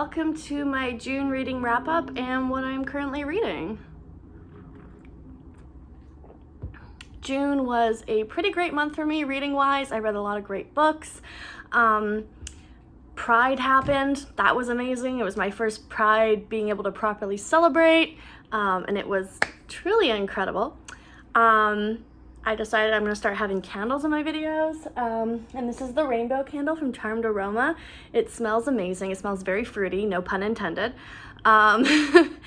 welcome to my June reading wrap-up and what I'm currently reading. June was a pretty great month for me reading-wise. I read a lot of great books. Pride happened. That was amazing. It was my first Pride being able to properly celebrate, and it was truly incredible. I decided I'm going to start having candles in my videos, and this is the rainbow candle from Charmed Aroma. It smells amazing. It smells very fruity, no pun intended. And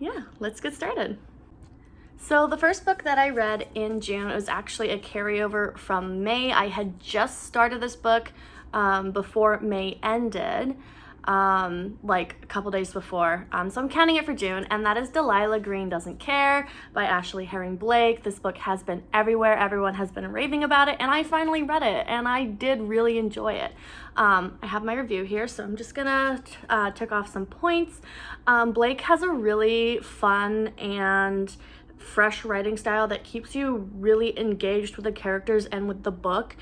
yeah, let's get started. So the first book that I read in June was actually a carryover from May. I had just started this book before May ended, like a couple days before, so I'm counting it for June, and that is Delilah Green Doesn't Care by Ashley Herring Blake. This book has been everywhere. Everyone has been raving about it, and I finally read it, and I did really enjoy it. I have my review here, so I'm just gonna tick off some points. Blake has a really fun and fresh writing style that keeps you really engaged with the characters and with the book.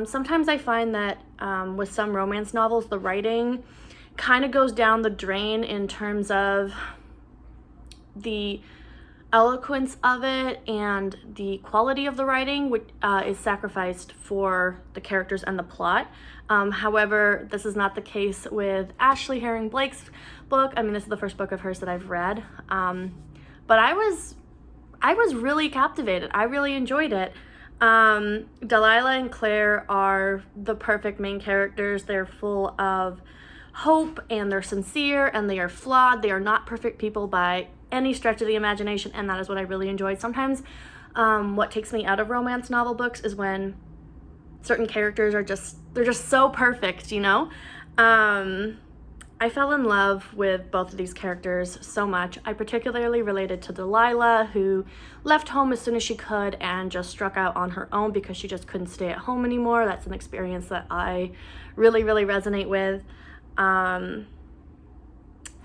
Sometimes I find that with some romance novels, the writing kind of goes down the drain in terms of the eloquence of it, and the quality of the writing, which is sacrificed for the characters and the plot. However, this is not the case with Ashley Herring Blake's book. I mean, this is the first book of hers that I've read, but I was really captivated. I really enjoyed it. Delilah and Claire are the perfect main characters. They're full of hope, and they're sincere, and they are flawed. They are not perfect people by any stretch of the imagination, and that is what I really enjoyed. Sometimes what takes me out of romance novel books is when certain characters are they're just so perfect, you know? I fell in love with both of these characters so much. I particularly related to Delilah, who left home as soon as she could and just struck out on her own because she just couldn't stay at home anymore. That's an experience that I really, really resonate with. I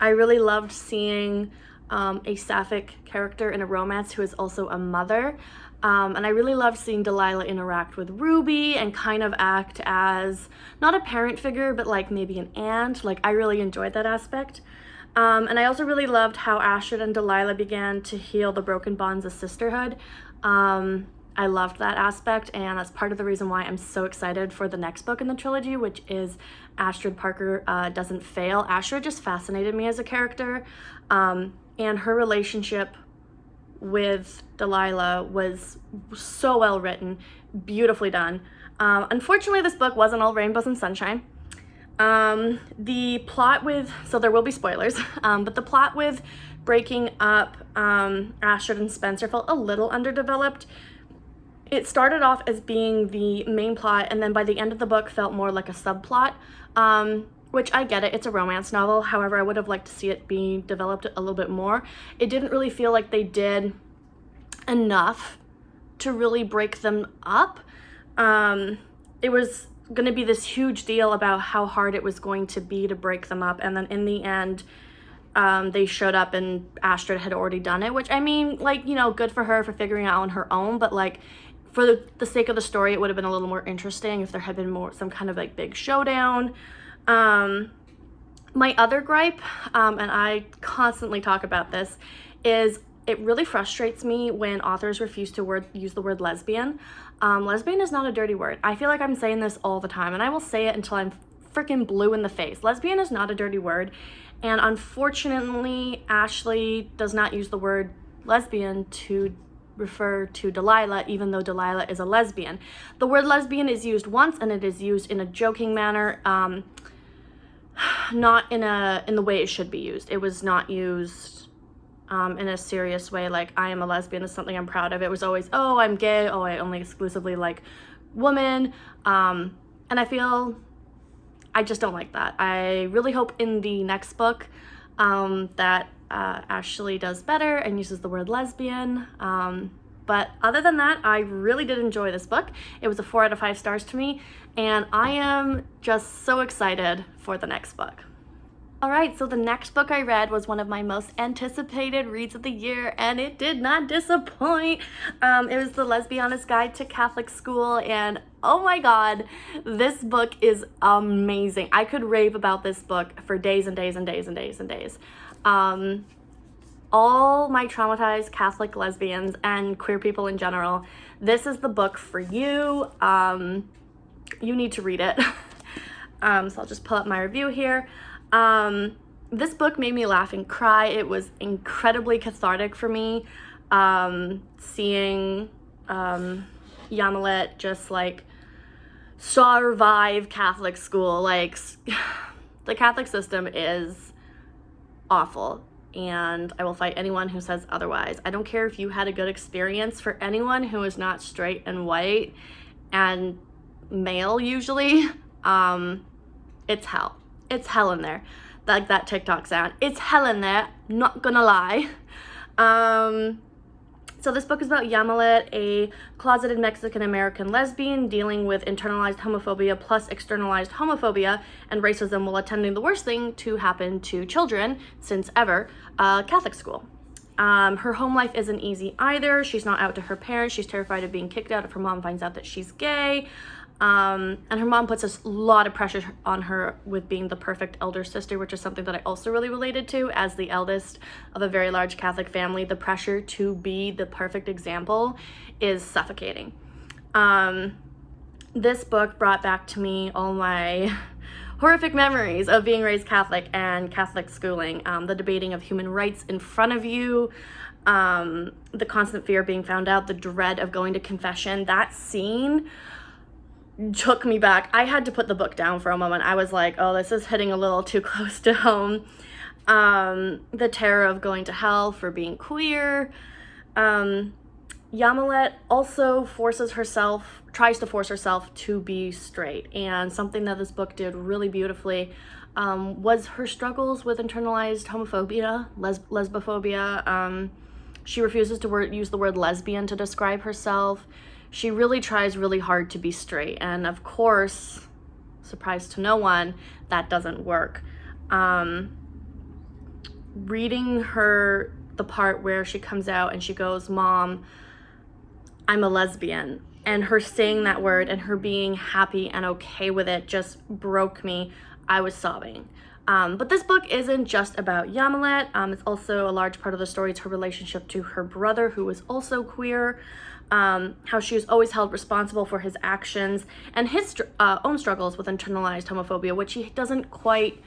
really loved seeing a sapphic character in a romance who is also a mother. And I really loved seeing Delilah interact with Ruby and kind of act as not a parent figure, but like maybe an aunt. Like, I really enjoyed that aspect. And I also really loved how Astrid and Delilah began to heal the broken bonds of sisterhood. I loved that aspect, and that's part of the reason why I'm so excited for the next book in the trilogy, which is Astrid Parker Doesn't Fail. Astrid just fascinated me as a character, and her relationship with Delilah was so well written, beautifully done. Unfortunately, this book wasn't all rainbows and sunshine. The plot so there will be spoilers, but the plot with breaking up Astrid and Spencer felt a little underdeveloped. It started off as being the main plot, and then by the end of the book felt more like a subplot, which I get it, it's a romance novel. However, I would have liked to see it be developed a little bit more. It didn't really feel like they did enough to really break them up. It was going to be this huge deal about how hard it was going to be to break them up, and then in the end, they showed up and Astrid had already done it, which, I mean, like, you know, good for her for figuring it out on her own, but like, for the sake of the story, it would have been a little more interesting if there had been some kind of like big showdown. My other gripe, and I constantly talk about this, is it really frustrates me when authors refuse to use the word lesbian. Lesbian is not a dirty word. I feel like I'm saying this all the time, and I will say it until I'm freaking blue in the face. Lesbian is not a dirty word, and unfortunately, Ashley does not use the word lesbian to refer to Delilah, even though Delilah is a lesbian. The word lesbian is used once, and it is used in a joking manner, not in the way it should be used. It was not used in a serious way, like, I am a lesbian is something I'm proud of. It was always, oh, I'm gay, oh, I only exclusively like women, and I just don't like that. I really hope in the next book that Ashley does better and uses the word lesbian. But other than that, I really did enjoy this book. It was a 4 out of 5 stars to me, and I am just so excited for the next book. Alright, so the next book I read was one of my most anticipated reads of the year, and it did not disappoint. It was The Lesbianist Guide to Catholic School, and Oh my God, this book is amazing. I could rave about this book for days and days and days and days and days. All my traumatized Catholic lesbians and queer people in general, this is the book for you. You need to read it. So I'll just pull up my review here. This book made me laugh and cry. It was incredibly cathartic for me. Seeing Yamilet just like survive Catholic school. Like, the Catholic system is awful, and I will fight anyone who says otherwise. I don't care if you had a good experience. For anyone who is not straight and white and male usually, it's hell. It's hell in there. Like that TikTok sound. It's hell in there, not gonna lie. So this book is about Yamilet, a closeted Mexican-American lesbian dealing with internalized homophobia plus externalized homophobia and racism while attending the worst thing to happen to children since ever, Catholic school. Her home life isn't easy either. She's not out to her parents. She's terrified of being kicked out if her mom finds out that she's gay. And her mom puts a lot of pressure on her with being the perfect elder sister, which is something that I also really related to as the eldest of a very large Catholic family. The pressure to be the perfect example is suffocating. This book brought back to me all my horrific memories of being raised Catholic and Catholic schooling. The debating of human rights in front of you, the constant fear of being found out, the dread of going to confession. That scene took me back. I had to put the book down for a moment. I was like, oh, this is hitting a little too close to home. The terror of going to hell for being queer. Yamilet also tries to force herself to be straight. And something that this book did really beautifully was her struggles with internalized homophobia, lesbophobia. She refuses to use the word lesbian to describe herself. She really tries really hard to be straight, and of course, surprise to no one, that doesn't work. Reading the part where she comes out and she goes, "Mom, I'm a lesbian," and her saying that word and her being happy and okay with it just broke me. I was sobbing. But this book isn't just about Yamilet. It's also a large part of the story. It's her relationship to her brother, who is also queer. How she was always held responsible for his actions and his own struggles with internalized homophobia, which he doesn't quite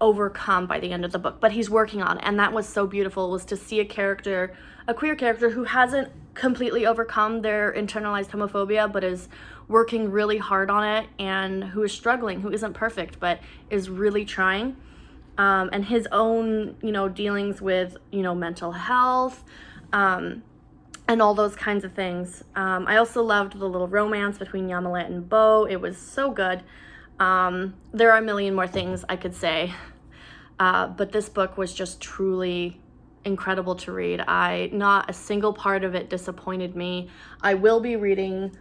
overcome by the end of the book, but he's working on it. And that was so beautiful, was to see a queer character who hasn't completely overcome their internalized homophobia, but is working really hard on it, and who is struggling, who isn't perfect, but is really trying. And his own, dealings with, mental health, and all those kinds of things. I also loved the little romance between Yamilet and Bo. It was so good. There are a million more things I could say, but this book was just truly incredible to read. Not a single part of it disappointed me. I will be reading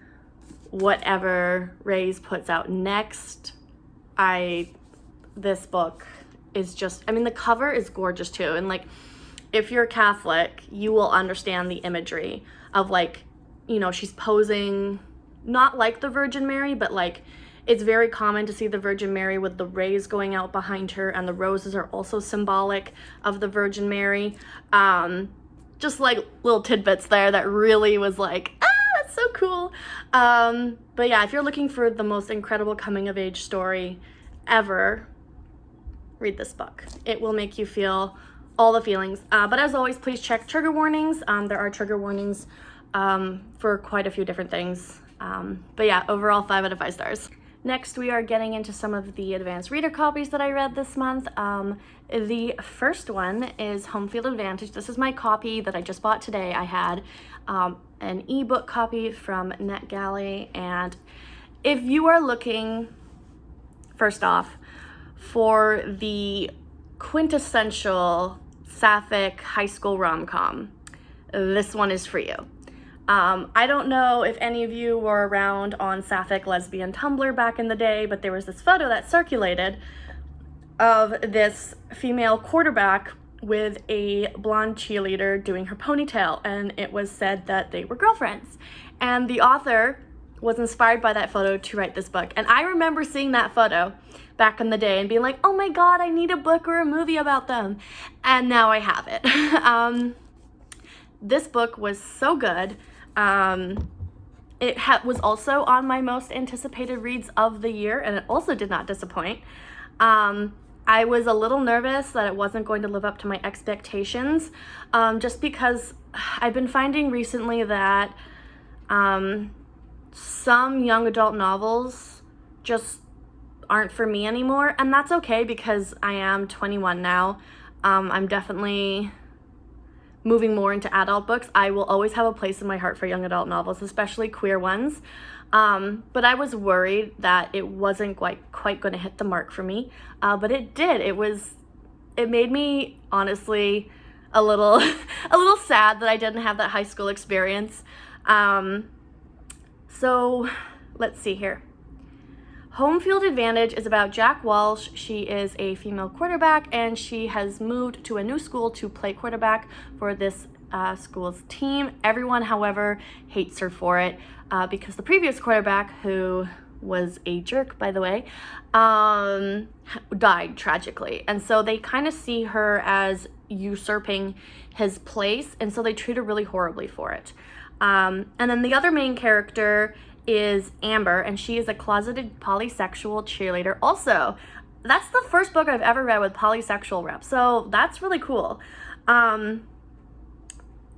whatever Rays puts out next. This book is just, the cover is gorgeous too, and if you're Catholic, you will understand the imagery of she's posing not like the Virgin Mary, but it's very common to see the Virgin Mary with the rays going out behind her, and the roses are also symbolic of the Virgin Mary. Just little tidbits there that really was that's so cool. But yeah, if you're looking for the most incredible coming of age story ever, read this book. It will make you feel all the feelings. But as always, please check trigger warnings. There are trigger warnings for quite a few different things. But yeah, overall 5 out of 5 stars. Next, we are getting into some of the advanced reader copies that I read this month. The first one is Home Field Advantage. This is my copy that I just bought today. I had an ebook copy from NetGalley, and if you are looking, first off, for the quintessential sapphic high school rom-com, this one is for you. I don't know if any of you were around on sapphic lesbian Tumblr back in the day, but there was this photo that circulated of this female quarterback with a blonde cheerleader doing her ponytail, and it was said that they were girlfriends. And the author was inspired by that photo to write this book. And I remember seeing that photo back in the day and being like, oh my God, I need a book or a movie about them. And now I have it. This book was so good. It was also on my most anticipated reads of the year, and it also did not disappoint. I was a little nervous that it wasn't going to live up to my expectations, just because I've been finding recently that some young adult novels just aren't for me anymore, and that's okay because I am 21 now. I'm definitely moving more into adult books. I will always have a place in my heart for young adult novels, especially queer ones. But I was worried that it wasn't quite going to hit the mark for me. But it did. It made me honestly a little sad that I didn't have that high school experience. So let's see here. Home Field Advantage is about Jack Walsh. She is a female quarterback, and she has moved to a new school to play quarterback for this school's team. Everyone, however, hates her for it because the previous quarterback, who was a jerk, by the way, died tragically. And so they kind of see her as usurping his place, and so they treat her really horribly for it. And then the other main character is Amber, and she is a closeted polysexual cheerleader. Also, that's the first book I've ever read with polysexual rep, so that's really cool.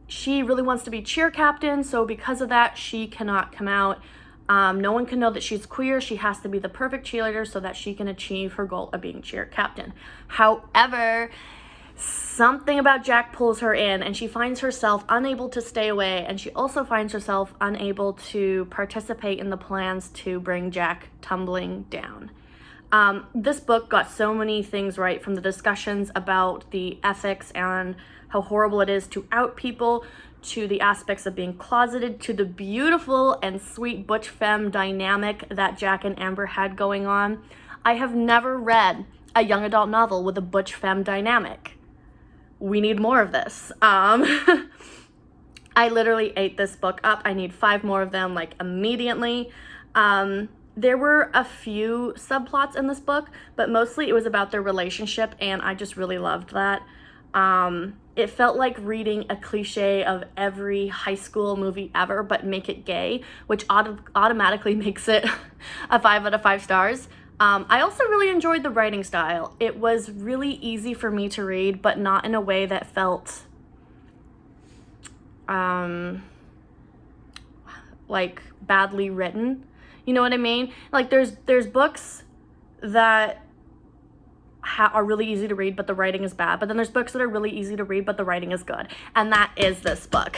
She really wants to be cheer captain, so because of that, she cannot come out. No one can know that she's queer. She has to be the perfect cheerleader so that she can achieve her goal of being cheer captain. However, something about Jack pulls her in, and she finds herself unable to stay away, and she also finds herself unable to participate in the plans to bring Jack tumbling down. This book got so many things right, from the discussions about the ethics and how horrible it is to out people, to the aspects of being closeted, to the beautiful and sweet butch femme dynamic that Jack and Amber had going on. I have never read a young adult novel with a butch femme dynamic. We need more of this. I literally ate this book up. I need 5 more of them, like, immediately. There were a few subplots in this book, but mostly it was about their relationship, and I just really loved that. It felt like reading a cliche of every high school movie ever, but make it gay, which automatically makes it a 5 out of 5 stars. I also really enjoyed the writing style. It was really easy for me to read, but not in a way that felt like badly written. You know what I mean? Like there's books that are really easy to read, but the writing is bad. But then there's books that are really easy to read, but the writing is good. And that is this book.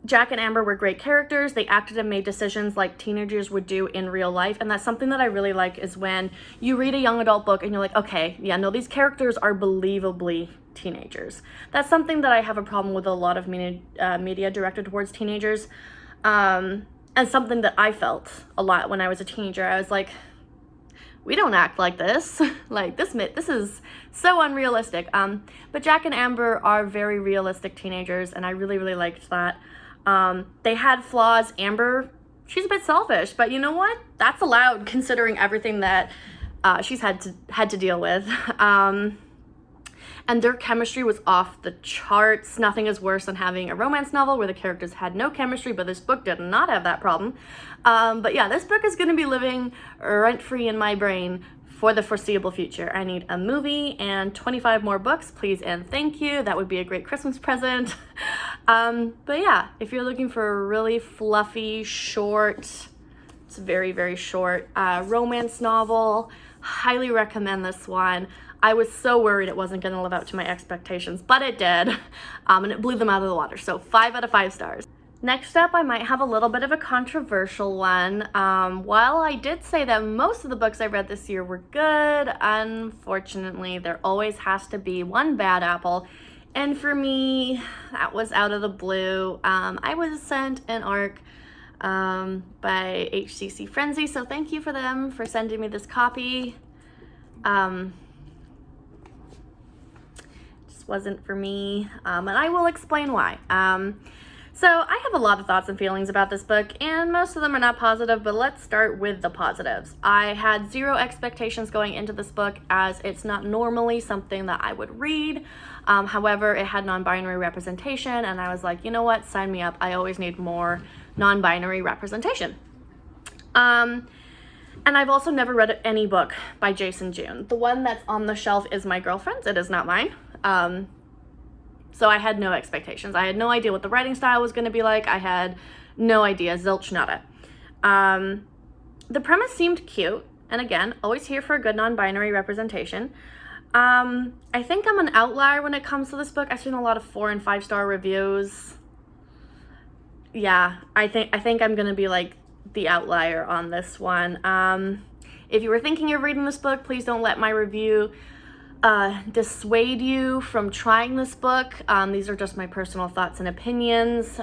Jack and Amber were great characters. They acted and made decisions like teenagers would do in real life. And that's something that I really like, is when you read a young adult book and you're like, okay, yeah, no, these characters are believably teenagers. That's something that I have a problem with a lot of media directed towards teenagers. And something that I felt a lot when I was a teenager. I was like, we don't act like this. Like, this is so unrealistic. But Jack and Amber are very realistic teenagers, and I really, really liked that. They had flaws. Amber, she's a bit selfish, but you know what? That's allowed, considering everything that she's had to deal with. And their chemistry was off the charts. Nothing is worse than having a romance novel where the characters had no chemistry, but this book did not have that problem. But yeah, this book is going to be living rent-free in my brain for the foreseeable future. I need a movie and 25 more books, please and thank you. That would be a great Christmas present. But yeah, if you're looking for a really fluffy, short, it's very, very short, romance novel, highly recommend this one. I was so worried it wasn't going to live up to my expectations, but it did, and it blew them out of the water, so 5 out of 5 stars. Next up, I might have a little bit of a controversial one. While I did say that most of the books I read this year were good, unfortunately, there always has to be one bad apple, and for me, that was out of the blue. I was sent an ARC by HCC Frenzy, so thank you for them for sending me this copy. Wasn't for me, and I will explain why. So I have a lot of thoughts and feelings about this book, and most of them are not positive, but let's start with the positives. I had zero expectations going into this book, as it's not normally something that I would read. However, it had non-binary representation, and I was like, you know what, sign me up. I always need more non-binary representation. And I've also never read any book by Jason June. The one that's on the shelf is my girlfriend's. It is not mine. So I had no expectations. I had no idea what the writing style was going to be like. I had no idea, zilch nada. The premise seemed cute, and again, always here for a good non-binary representation. I think I'm an outlier when it comes to this book. I've seen a lot of 4 and 5 star reviews. Yeah, I think I'm going to be like the outlier on this one. If you were thinking of reading this book, please don't let my review dissuade you from trying this book. These are just my personal thoughts and opinions.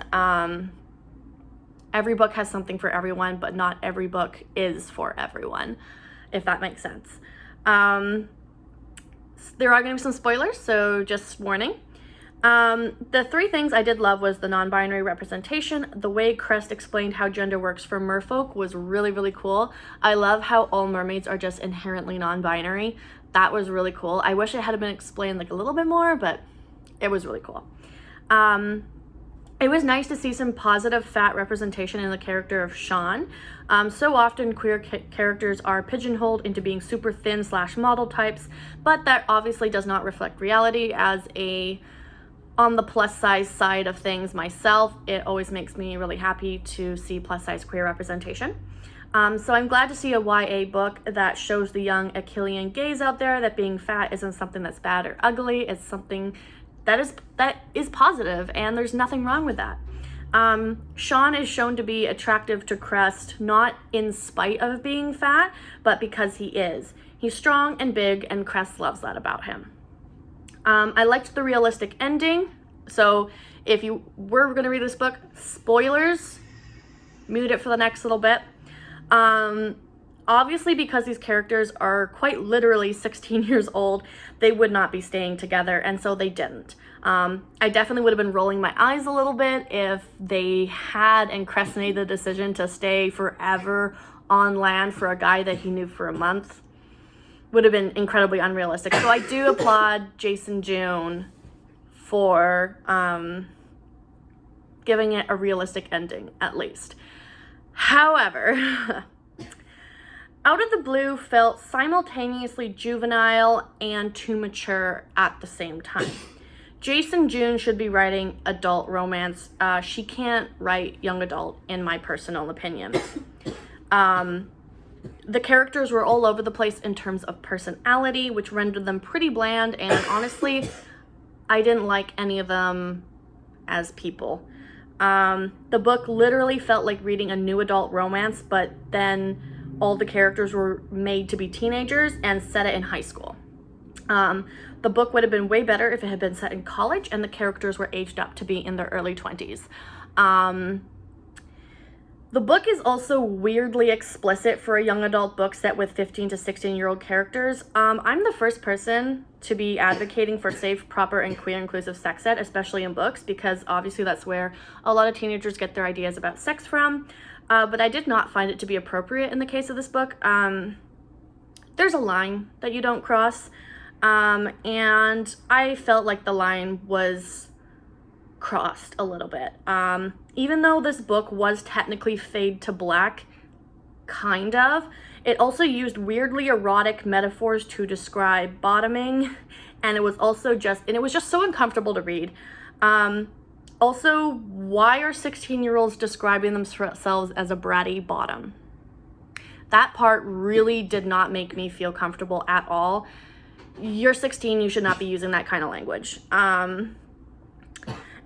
Every book has something for everyone, but not every book is for everyone, if that makes sense. There are going to be some spoilers, so just warning. The 3 things I did love was the non-binary representation. The way Crest explained how gender works for merfolk was really, really cool. I love how all mermaids are just inherently non-binary. That was really cool. I wish it had been explained like a little bit more, but it was really cool. It was nice to see some positive fat representation in the character of Sean. So often queer characters are pigeonholed into being super thin / model types, but that obviously does not reflect reality. As on the plus size side of things myself, it always makes me really happy to see plus size queer representation. So I'm glad to see a YA book that shows the young Achillean gays out there that being fat isn't something that's bad or ugly. It's something that is positive, and there's nothing wrong with that. Sean is shown to be attractive to Crest, not in spite of being fat, but because he is. He's strong and big, and Crest loves that about him. I liked the realistic ending. So if you were going to read this book, spoilers, mute it for the next little bit. Obviously, because these characters are quite literally 16 years old, they would not be staying together, and so they didn't. I definitely would have been rolling my eyes a little bit if they had and Crest made the decision to stay forever on land for a guy that he knew for a month. Would have been incredibly unrealistic. So I do applaud Jason June for giving it a realistic ending, at least. However, Out of the Blue felt simultaneously juvenile and too mature at the same time. Jason June should be writing adult romance. She can't write young adult, in my personal opinion. The characters were all over the place in terms of personality, which rendered them pretty bland, and honestly, I didn't like any of them as people. The book literally felt like reading a new adult romance, but then all the characters were made to be teenagers and set it in high school. The book would have been way better if it had been set in college and the characters were aged up to be in their early 20s. The book is also weirdly explicit for a young adult book set with 15 to 16-year-old characters. I'm the first person to be advocating for safe, proper, and queer inclusive sex ed, especially in books, because obviously that's where a lot of teenagers get their ideas about sex from. But I did not find it to be appropriate in the case of this book. There's a line that you don't cross, and I felt like the line was crossed a little bit. Even though this book was technically fade to black, kind of, it also used weirdly erotic metaphors to describe bottoming, and it was just so uncomfortable to read. Also, why are 16-year-olds describing themselves as a bratty bottom? That part really did not make me feel comfortable at all. You're 16, you should not be using that kind of language.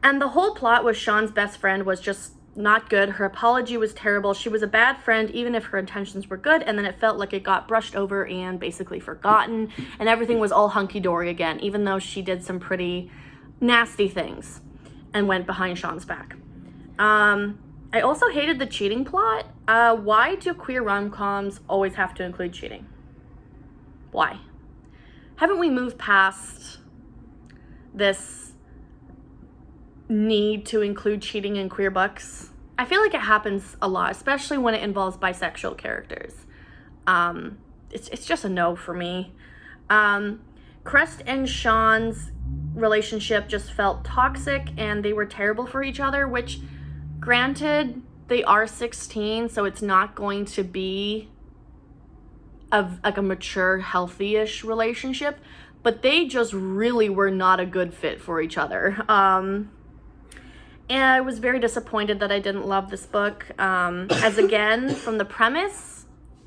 And the whole plot with Sean's best friend was just not good. Her apology was terrible. She was a bad friend, even if her intentions were good, and then it felt like it got brushed over and basically forgotten, and everything was all hunky-dory again, even though she did some pretty nasty things and went behind Sean's back. I also hated the cheating plot. Why do queer rom-coms always have to include cheating? Why? Haven't we moved past this need to include cheating in queer books. I feel like it happens a lot, especially when it involves bisexual characters. It's just a no for me. Crest and Sean's relationship just felt toxic, and they were terrible for each other, which, granted, they are 16, so it's not going to be like a mature, healthy-ish relationship, but they just really were not a good fit for each other. And I was very disappointed that I didn't love this book. As again, from the premise,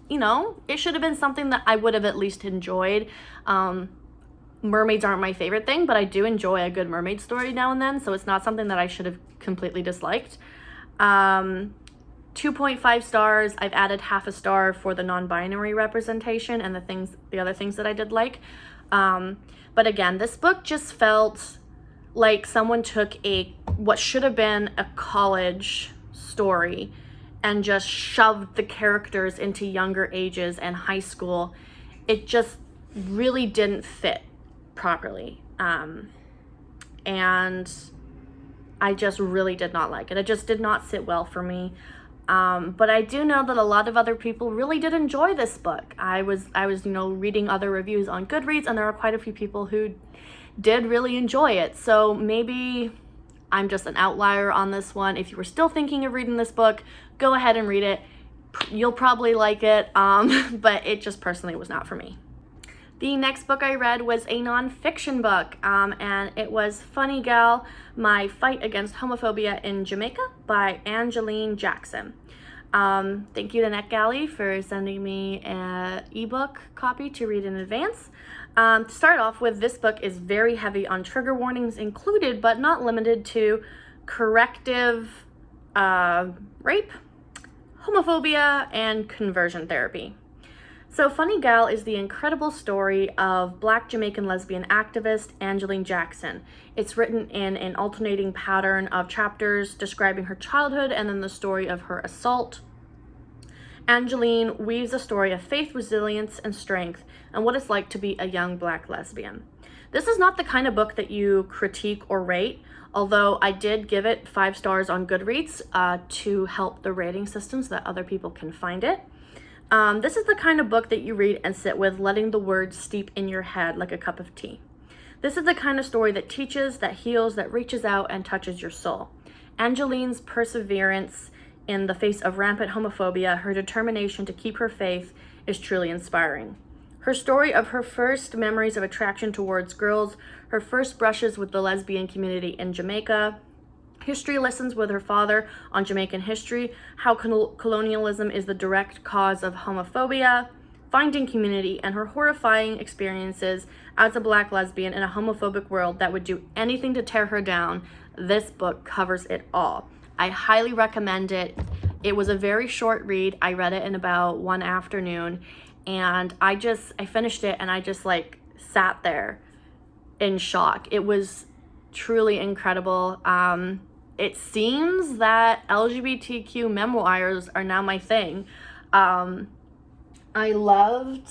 you know, it should have been something that I would have at least enjoyed. Mermaids aren't my favorite thing, but I do enjoy a good mermaid story now and then, so it's not something that I should have completely disliked. 2.5 stars. I've added half a star for the non-binary representation and the other things that I did like. But again, this book just felt like someone took what should have been a college story and just shoved the characters into younger ages and high school. It just really didn't fit properly. And I just really did not like it. It just did not sit well for me. But I do know that a lot of other people really did enjoy this book. I was, reading other reviews on Goodreads, and there are quite a few people who did really enjoy it. So maybe I'm just an outlier on this one. If you were still thinking of reading this book, go ahead and read it. You'll probably like it, but it just personally was not for me. The next book I read was a nonfiction book, and it was Funny Gal, My Fight Against Homophobia in Jamaica by Angeline Jackson. Thank you to NetGalley for sending me an ebook copy to read in advance. To start off with, this book is very heavy on trigger warnings included, but not limited to corrective rape, homophobia, and conversion therapy. So Funny Gal is the incredible story of Black Jamaican lesbian activist Angeline Jackson. It's written in an alternating pattern of chapters describing her childhood and then the story of her assault. Angeline weaves a story of faith, resilience, and strength, and what it's like to be a young Black lesbian. This is not the kind of book that you critique or rate, although I did give it 5 stars on Goodreads to help the rating system so that other people can find it. This is the kind of book that you read and sit with, letting the words steep in your head like a cup of tea. This is the kind of story that teaches, that heals, that reaches out and touches your soul. Angeline's perseverance in the face of rampant homophobia, her determination to keep her faith, is truly inspiring. Her story of her first memories of attraction towards girls, her first brushes with the lesbian community in Jamaica, history lessons with her father on Jamaican history, how colonialism is the direct cause of homophobia, finding community, and her horrifying experiences as a Black lesbian in a homophobic world that would do anything to tear her down. This book covers it all. I highly recommend it. It was a very short read. I read it in about one afternoon, and I finished it and I just sat there in shock. It was truly incredible. It seems that LGBTQ memoirs are now my thing. I loved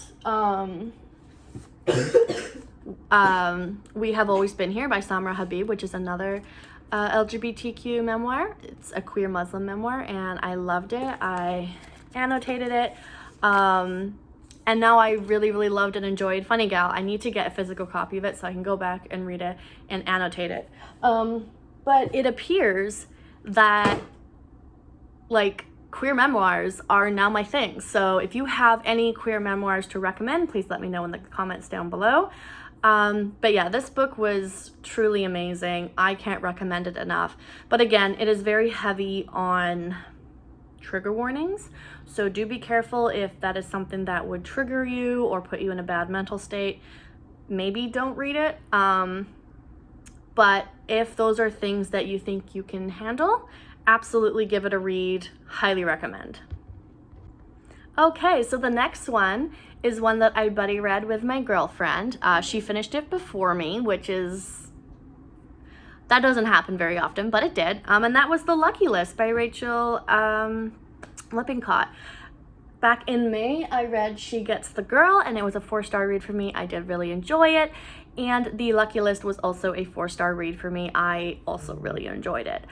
We Have Always Been Here by Samra Habib, which is another LGBTQ memoir. It's a queer Muslim memoir, and I loved it. I annotated it. And now I really, really loved and enjoyed Funny Gal. I need to get a physical copy of it so I can go back and read it and annotate it. But it appears that queer memoirs are now my thing. So if you have any queer memoirs to recommend, please let me know in the comments down below. But yeah, this book was truly amazing. I can't recommend it enough. But again, it is very heavy on trigger warnings. So do be careful if that is something that would trigger you or put you in a bad mental state. Maybe don't read it. But if those are things that you think you can handle, absolutely give it a read. Highly recommend. Okay, so the next one is one that I buddy read with my girlfriend. She finished it before me, that doesn't happen very often, but it did. And that was The Lucky List by Rachel Lippincott. Back in May, I read She Gets the Girl, and it was a 4-star read for me. I did really enjoy it. And The Lucky List was also a 4-star read for me. I also really enjoyed it.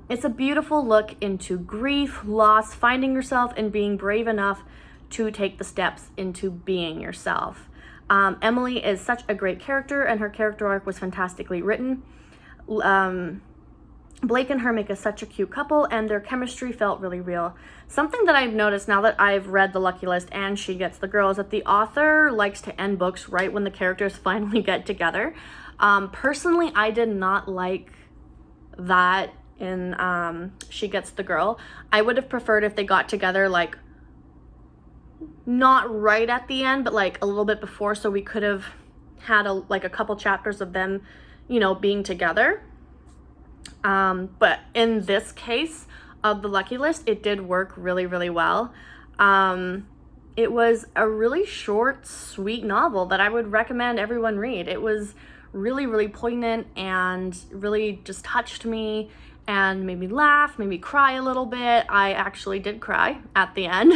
It's a beautiful look into grief, loss, finding yourself, and being brave enough to take the steps into being yourself. Emily is such a great character, and her character arc was fantastically written. Blake and her make such a cute couple, and their chemistry felt really real. Something that I've noticed now that I've read The Lucky List and She Gets the Girl is that the author likes to end books right when the characters finally get together. Personally, I did not like that in She Gets the Girl. I would have preferred if they got together, like, not right at the end, but like a little bit before, so we could have had a couple chapters of them, you know, being together. But in this case of The Lucky List, it did work really, really well. It was a really short, sweet novel that I would recommend everyone read. It was really, really poignant and really just touched me and made me laugh, made me cry a little bit. I actually did cry at the end.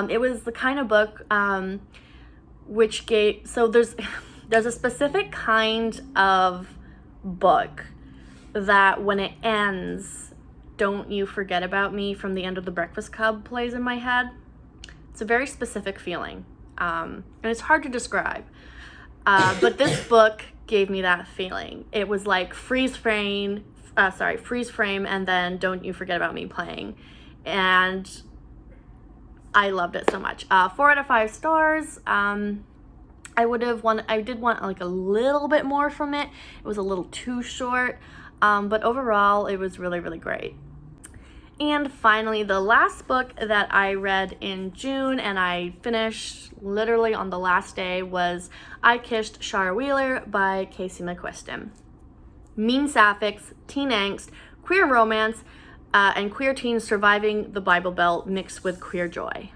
It was the kind of book which gave, so there's a specific kind of book that when it ends, Don't You Forget About Me from The End of The Breakfast Club plays in my head. It's a very specific feeling, and it's hard to describe. But this book gave me that feeling. It was like freeze frame, and then Don't You Forget About Me playing. And I loved it so much. 4 out of 5 stars. I did want like a little bit more from it. It was a little too short. But overall, it was really, really great. And finally, the last book that I read in June and I finished literally on the last day was I Kissed Shire Wheeler by Casey McQuiston. Mean sapphics, teen angst, queer romance, and queer teens surviving the Bible Belt mixed with queer joy.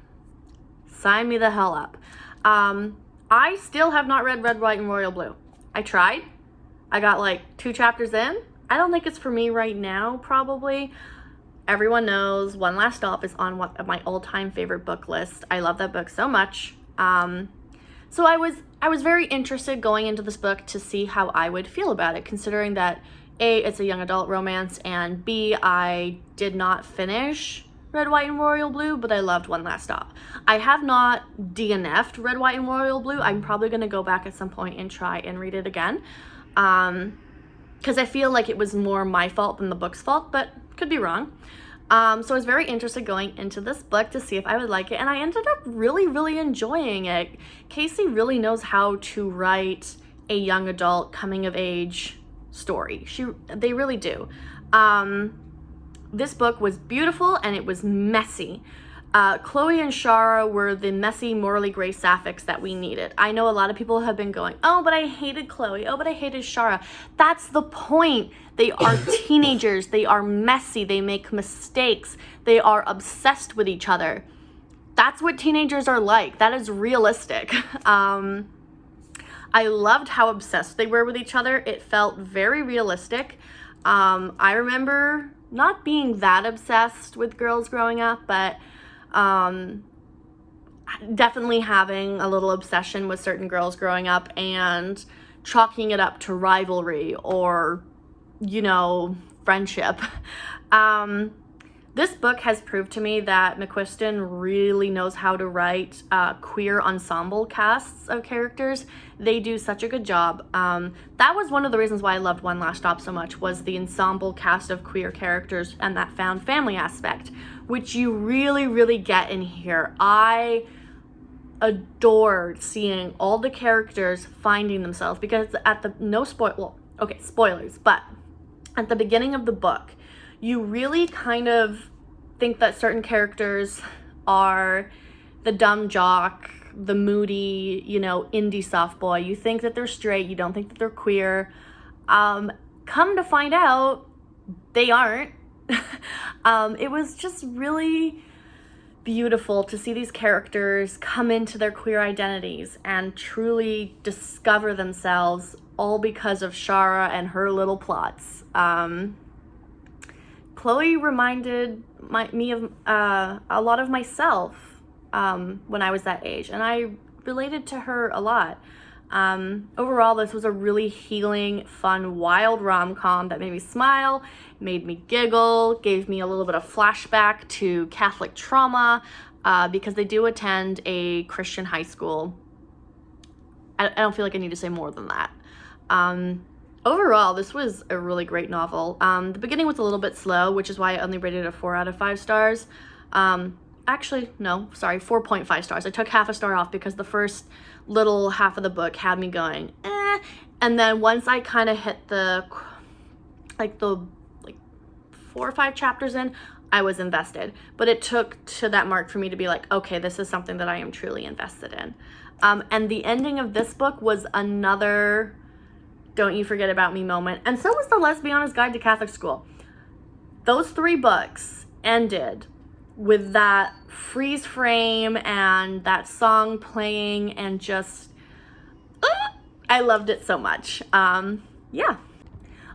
Sign me the hell up. I still have not read Red, White, and Royal Blue. I tried. I got like 2 chapters in. I don't think it's for me right now, probably. Everyone knows One Last Stop is on one of my all-time favorite book list. I love that book so much. So I was very interested going into this book to see how I would feel about it, considering that A, it's a young adult romance, and B, I did not finish Red, White, and Royal Blue, but I loved One Last Stop. I have not DNF'd Red, White, and Royal Blue. I'm probably going to go back at some point and try and read it again. Because I feel like it was more my fault than the book's fault, but could be wrong. So I was very interested going into this book to see if I would like it, and I ended up really, really enjoying it. Casey really knows how to write a young adult coming of age story. They really do. This book was beautiful and it was messy. Chloe and Shara were the messy, morally gray sapphics that we needed. I know a lot of people have been going, oh, but I hated Chloe. Oh, but I hated Shara. That's the point. They are teenagers. They are messy. They make mistakes. They are obsessed with each other. That's what teenagers are like. That is realistic. I loved how obsessed they were with each other. It felt very realistic. I remember not being that obsessed with girls growing up, but definitely having a little obsession with certain girls growing up and chalking it up to rivalry or, you know, friendship. This book has proved to me that McQuiston really knows how to write queer ensemble casts of characters. They do such a good job. That was one of the reasons why I loved One Last Stop so much, was the ensemble cast of queer characters and that found family aspect, which you really, really get in here. I adored seeing all the characters finding themselves, because at the spoilers, but at the beginning of the book, you really kind of think that certain characters are the dumb jock, the moody, you know, indie soft boy. You think that they're straight. You don't think that they're queer. Come to find out, they aren't. It was just really beautiful to see these characters come into their queer identities and truly discover themselves, all because of Shara and her little plots. Chloe reminded me of a lot of myself when I was that age, and I related to her a lot. Overall, this was a really healing, fun, wild rom-com that made me smile, made me giggle, gave me a little bit of flashback to Catholic trauma, because they do attend a Christian high school. I don't feel like I need to say more than that. Overall, this was a really great novel. The beginning was a little bit slow, which is why I only rated it a 4 out of 5 stars. Actually, no, sorry, 4.5 stars. I took half a star off because the first little half of the book had me going, eh. And then once I kind of hit the 4 or 5 chapters in, I was invested. But it took to that mark for me to be like, okay, this is something that I am truly invested in. And the ending of this book was another don't you forget about me moment. And so was the Lesbians Guide to Catholic School. Those 3 books ended with that freeze frame and that song playing, and just, I loved it so much. Yeah.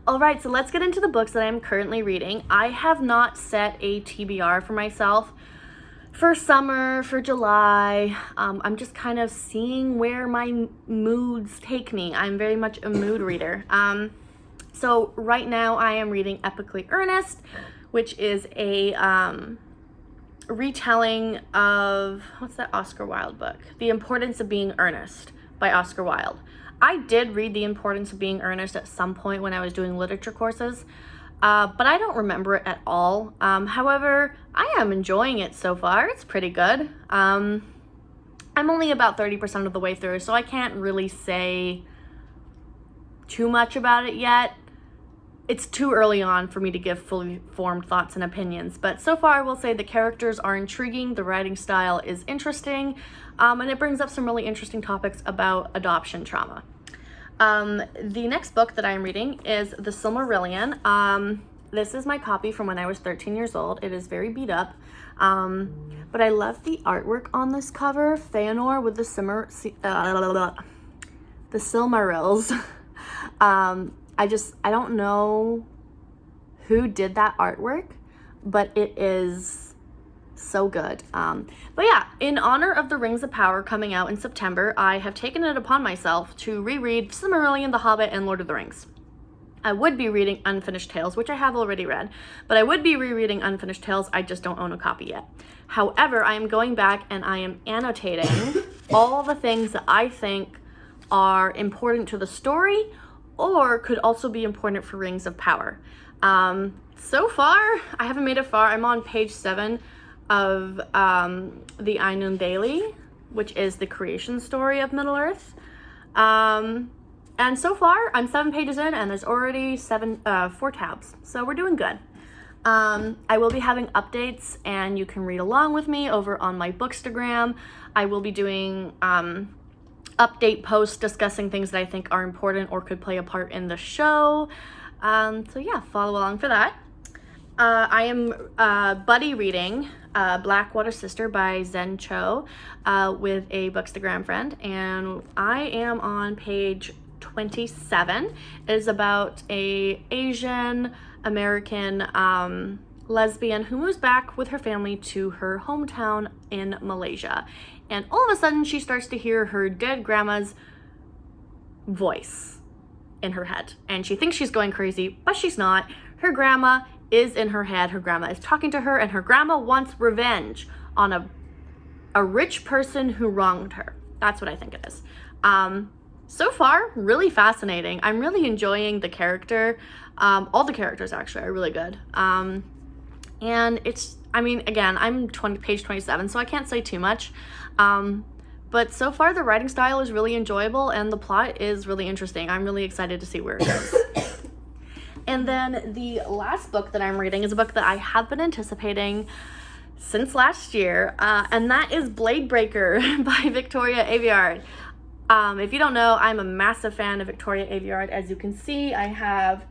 All right, so let's get into the books that I'm currently reading. I have not set a TBR for myself for summer, for July. I'm just kind of seeing where my moods take me. I'm very much a mood reader. So right now I am reading Epically Earnest, which is a retelling of, what's that Oscar Wilde book? The Importance of Being Earnest by Oscar Wilde. I did read The Importance of Being Earnest at some point when I was doing literature courses, but I don't remember it at all. However, I am enjoying it so far. It's pretty good. I'm only about 30% of the way through, so I can't really say too much about it yet. It's too early on for me to give fully formed thoughts and opinions, but so far I will say the characters are intriguing, the writing style is interesting, and it brings up some really interesting topics about adoption trauma. The next book that I'm reading is The Silmarillion. This is my copy from when I was 13 years old. It is very beat up, but I love the artwork on this cover. Feanor with the Silmarils. I don't know who did that artwork, but it is so good. But yeah, in honor of the Rings of Power coming out in September, I have taken it upon myself to reread Silmarillion, The Hobbit, and Lord of the Rings. I would be reading Unfinished Tales, which I have already read, but I would be rereading Unfinished Tales. I just don't own a copy yet. However, I am going back and I am annotating all the things that I think are important to the story or could also be important for Rings of Power. So far, I haven't made it far. I'm on page 7 of the Ainun Daily, which is the creation story of Middle-earth. And so far, I'm 7 pages in, and there's already 4 tabs. So we're doing good. I will be having updates, and you can read along with me over on my Bookstagram. I will be doing update posts discussing things that I think are important or could play a part in the show. So yeah, follow along for that. I am buddy reading Blackwater Sister by Zen Cho with a Bookstagram friend, and I am on page 27. It is about a Asian American lesbian who moves back with her family to her hometown in Malaysia. And all of a sudden she starts to hear her dead grandma's voice in her head. And she thinks she's going crazy, but she's not. Her grandma is in her head. Her grandma is talking to her, and her grandma wants revenge on a rich person who wronged her. That's what I think it is. So far, really fascinating. I'm really enjoying the character. All the characters actually are really good. And it's, I mean, again, I'm page 27, so I can't say too much. But so far the writing style is really enjoyable and the plot is really interesting. I'm really excited to see where it goes. And then the last book that I'm reading is a book that I have been anticipating since last year, and that is Blade Breaker by Victoria Aveyard. If you don't know, I'm a massive fan of Victoria Aveyard. As you can see, I have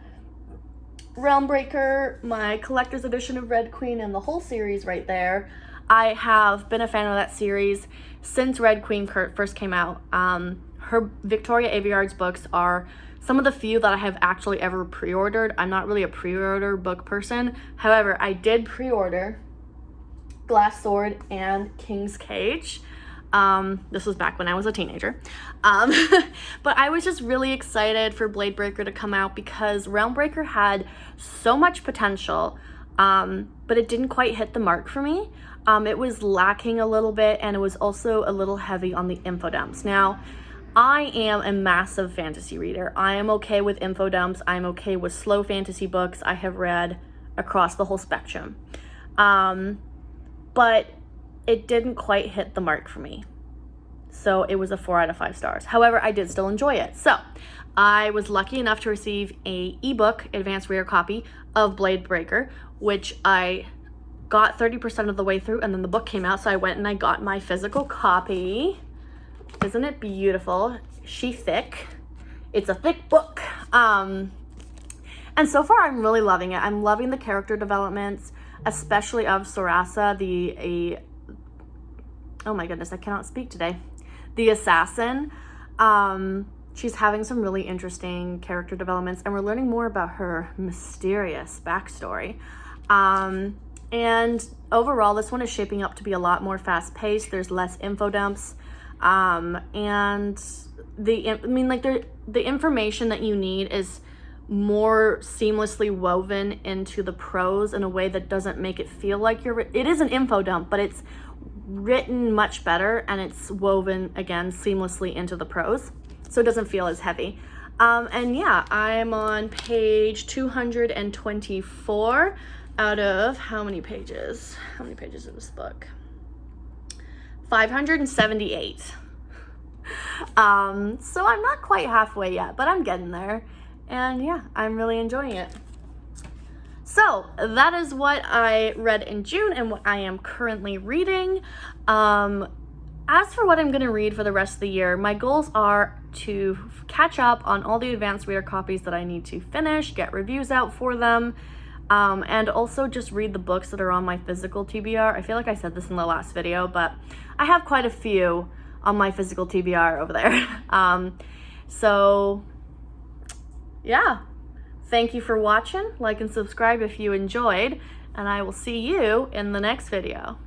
Realmbreaker, my collector's edition of Red Queen, and the whole series right there. I have been a fan of that series since Red Queen first came out. Her Victoria Aveyard's books are some of the few that I have actually ever pre-ordered. I'm not really a pre-order book person. However, I did pre-order Glass Sword and King's Cage. This was back when I was a teenager. But I was just really excited for Blade Breaker to come out because Realm Breaker had so much potential, but it didn't quite hit the mark for me. It was lacking a little bit, and it was also a little heavy on the info dumps. Now, I am a massive fantasy reader. I am okay with info dumps. I'm okay with slow fantasy books. I have read across the whole spectrum. But it didn't quite hit the mark for me. So it was a 4 out of 5 stars. However, I did still enjoy it. So I was lucky enough to receive a ebook advanced reader copy of Blade Breaker, which I got 30% of the way through, and then the book came out, so I went and I got my physical copy. Isn't it beautiful? She thick. It's a thick book. And so far I'm really loving it. I'm loving the character developments, especially of Sorasa, oh my goodness, I cannot speak today. The assassin. She's having some really interesting character developments, and we're learning more about her mysterious backstory. And overall, this one is shaping up to be a lot more fast-paced. There's less info dumps, and the information that you need is more seamlessly woven into the prose in a way that doesn't make it feel like it is an info dump, but it's written much better, and it's woven again seamlessly into the prose, so it doesn't feel as heavy. And yeah, I'm on page 224 out of how many pages? How many pages is this book? 578. So I'm not quite halfway yet, but I'm getting there. And yeah, I'm really enjoying it. So that is what I read in June and what I am currently reading. As for what I'm going to read for the rest of the year, my goals are to catch up on all the advanced reader copies that I need to finish, get reviews out for them, and also just read the books that are on my physical TBR. I feel like I said this in the last video, but I have quite a few on my physical TBR over there. So yeah, thank you for watching. Like and subscribe if you enjoyed, and I will see you in the next video.